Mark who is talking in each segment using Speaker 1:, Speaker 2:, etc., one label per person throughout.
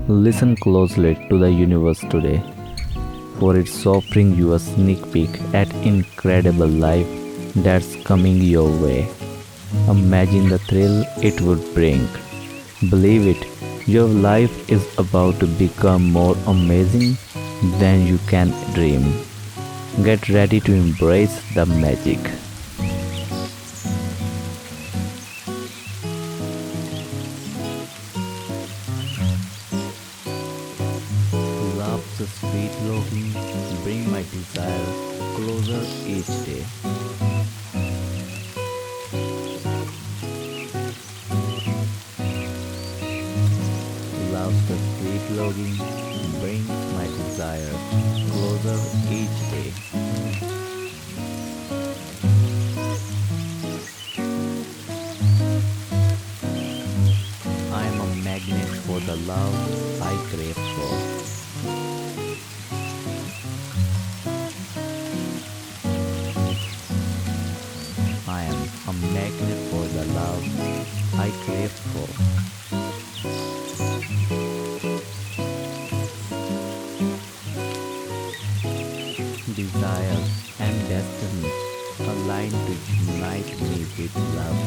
Speaker 1: Listen closely to the universe today, for it's offering you a sneak peek at incredible life that's coming your way. Imagine the thrill it would bring. Believe it, your life is about to become more amazing than you can dream. Get ready to embrace the magic. Love's sweet longing bring my desire closer each day. Love's sweet longing brings my desire closer each day. I am a magnet for the love I crave for. I am a magnet for the love I crave for. Desire and destiny align to unite me with love.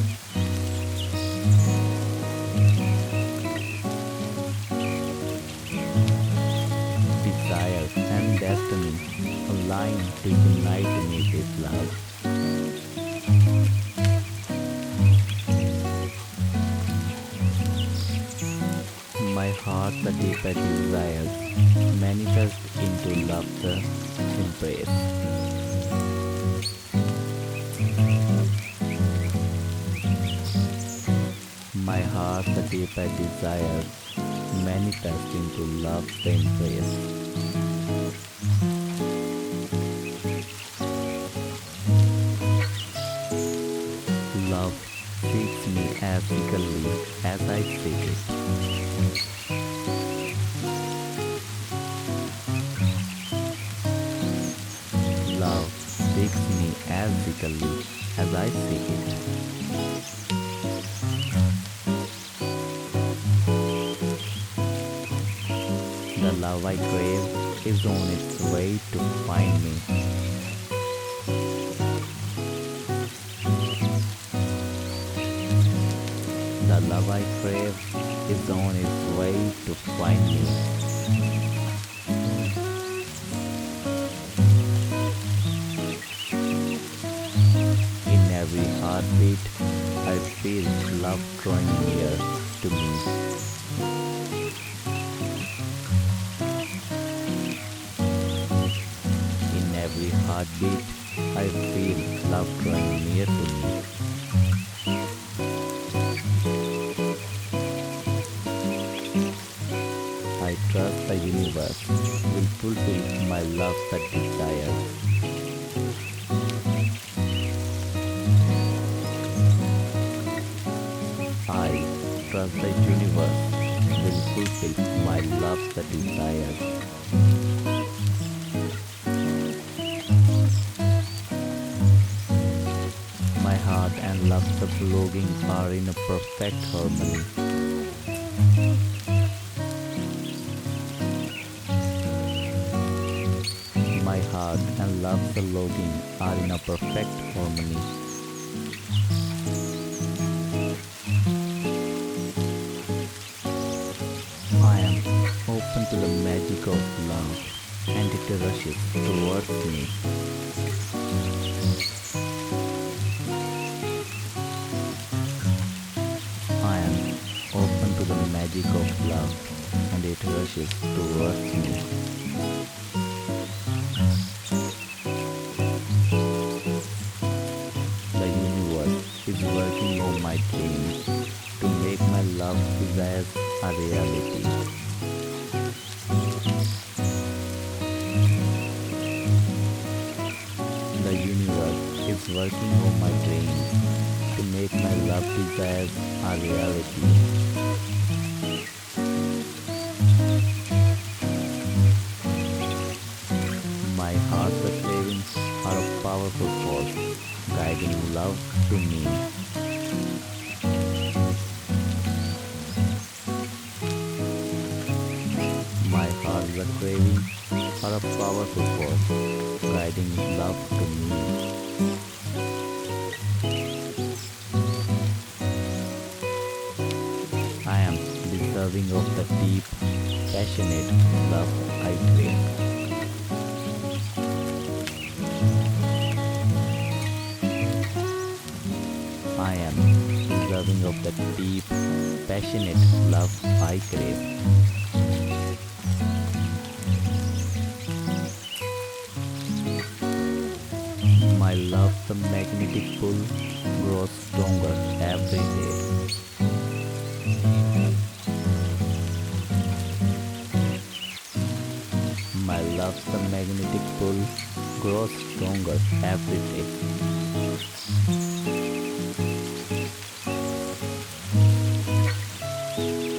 Speaker 1: Desire and destiny align to unite me with love. My heart the deeper desires manifest into laughter embrace. My heart the deeper desires manifest into love's embrace. Love seeks me as eagerly as I seek it. Love seeks me as eagerly as I seek it. The love I crave is on its way to find me. The love I crave is on its way to find me. In every heartbeat, I feel love drawing near to me. In every heartbeat, I feel love drawing near to me. I trust the universe will fulfill my love's desire. I trust the universe will fulfill my love's desire. My heart and love's longing are in a perfect harmony. My heart and love's longing are in a perfect harmony. I am open to the magic of love and it rushes towards me. I am open to the magic of love and it rushes towards me. The universe is working on my dreams to make my love desires a reality. The universe is working on my dreams to make my love desires a reality. My heart's cravings are a powerful force guiding love to me. a craving or a powerful force guiding love to me. I am deserving of the deep, passionate love I crave. I am deserving of the deep, passionate love I crave. My love, the magnetic pull, grows stronger every day. My love, the magnetic pull, grows stronger every day.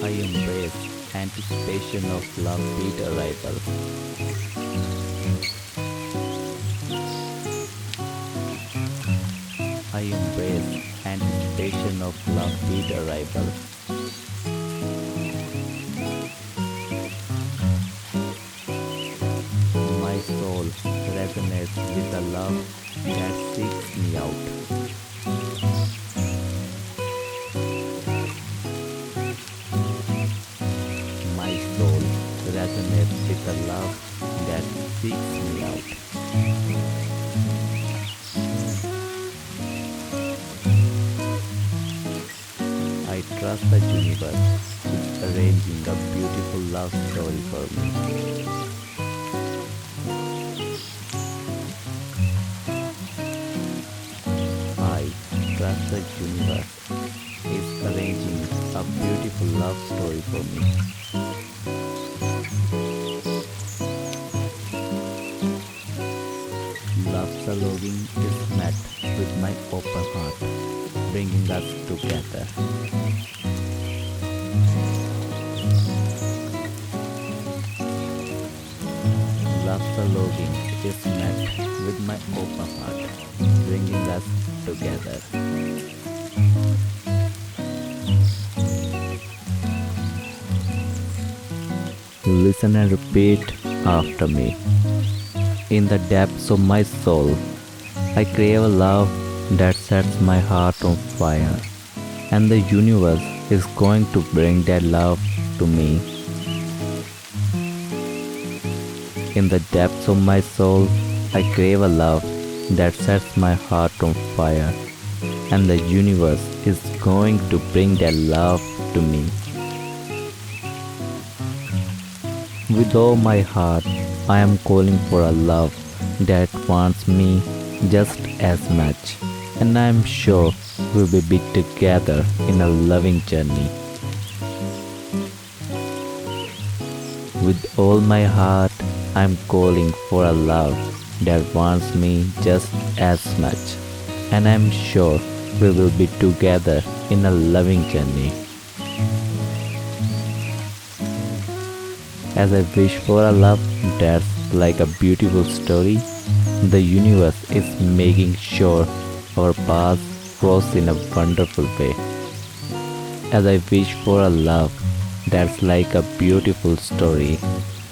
Speaker 1: I embrace anticipation of love beat arrival. I embrace anticipation of love beat arrival. My soul resonates with the love that seeks me out. My soul resonates with the love that seeks me out. I trust the universe is arranging a beautiful love story for me. I trust the universe is arranging a beautiful love story for me. Love's longing is met with my open heart, bringing us together. Love's longing is met with my open heart, bringing us together. Listen and repeat after me. In the depths of my soul, I crave a love that sets my heart on fire, and the universe is going to bring that love to me. In the depths of my soul, I crave a love that sets my heart on fire, and the universe is going to bring that love to me. With all my heart, I am calling for a love that wants me just as much, and I am sure we will be together in a loving journey. With all my heart, I am calling for a love that wants me just as much, and I am sure we will be together in a loving journey. As I wish for a love that's like a beautiful story, the universe is making sure our paths cross in a wonderful way. As I wish for a love that's like a beautiful story,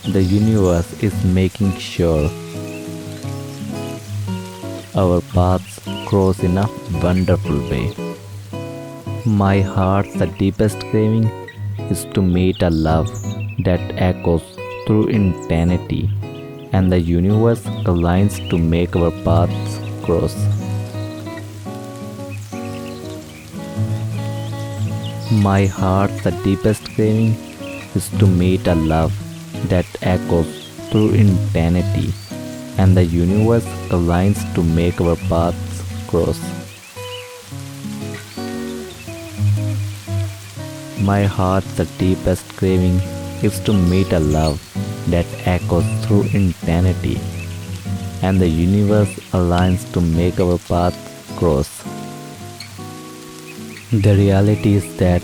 Speaker 1: the universe is making sure our paths cross in a wonderful way. My heart's the deepest craving is to meet a love that echoes through eternity, and the universe aligns to make our paths cross. My heart's the deepest craving is to meet a love that echoes through eternity, and the universe aligns to make our paths cross. My heart's the deepest craving is to meet a love that echoes through eternity, and the universe aligns to make our paths cross. The reality is that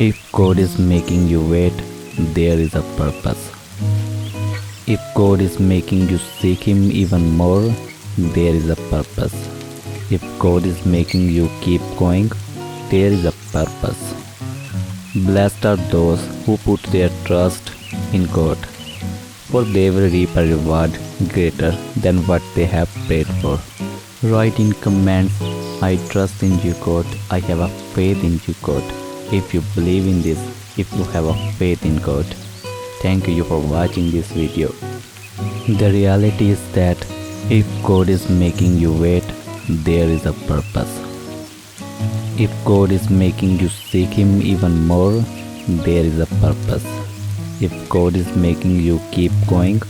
Speaker 1: if God is making you wait, there is a purpose. If God is making you seek Him even more, there is a purpose. If God is making you keep going, there is a purpose. Blessed are those who put their trust in God, for they will reap a reward greater than what they have prayed for. Write in comments, I trust in you God, I have a faith in you God. If you believe in this, if you have a faith in God. Thank you for watching this video. The reality is that if God is making you wait, there is a purpose. If God is making you seek Him even more, there is a purpose. If God is making you keep going,